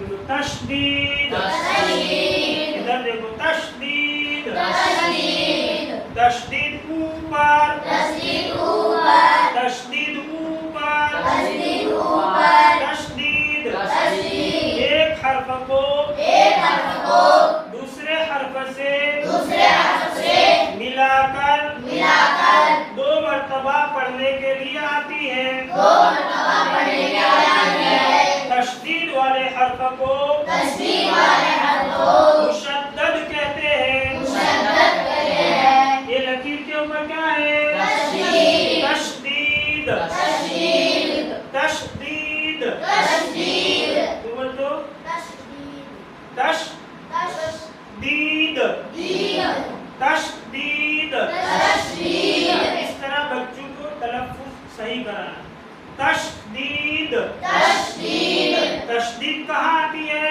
تشدید تشدید ادھر دیکھو تشدید تشدید تشدید اوپر تشدید اوپر تشدید اوپر تشدید اوپر تشدید تشدید ایک حرف کو ایک حرف کو دوسرے حرف سے دوسرے حرف سے ملا کر دو مرتبہ پڑھنے کے لیے آتی ہے مرتبہ پڑھنے کے لیے آتی ہے تشدید والے حرف کو تشدید والے حرف کو مشدد کہتے ہیں مشدد کہتے ہیں یہ لکیر کے اوپر کیا ہے تشدید تشدید تشدید تشدید تشدید تو بول تو تشدید تشدید تشدید تشدید اس طرح بچوں کو تلفظ صحیح کرانا تشدید تشدید تشدید کہاں آتی ہے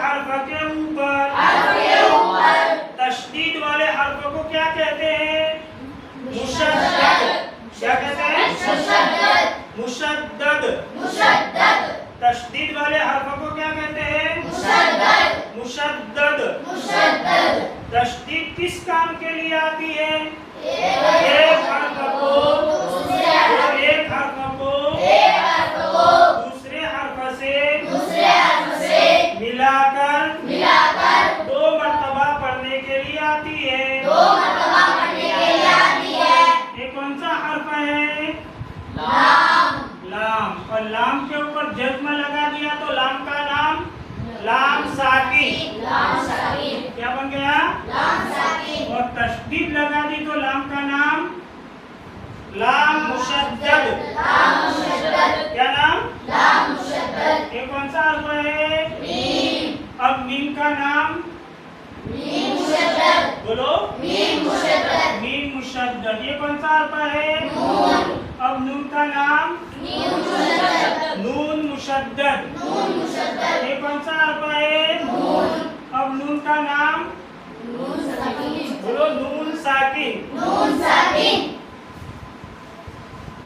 حرف کے اوپر تشدید والے حرف کو کیا کہتے ہیں مشدد کیا کہتے ہیں مشدد مشدد تشدید والے حرف کو کیا کہتے ہیں مشدد مشدد تشدید کس کام کے لیے آتی ہے ایک حرف کو ایک حرف کو دوسرے حرف سے ملا کر دو مرتبہ پڑھنے کے لیے آتی ہے یہ کون سا حرف ہے لام اور لام کے اوپر جزم لگا دیا تو لام کا نام لام ساکن کیا بن گیا اور تشدید لگا دی تو لام کا نام لام مشدد کیا نام یہ کون سا حرف ہے اب میم کا نام بولو میم مشدد یہ کون سا حرف ہے اب نون کا نام نون مشدد یہ کون سا حرف ہے اب نون کا نام بولو نون ساکن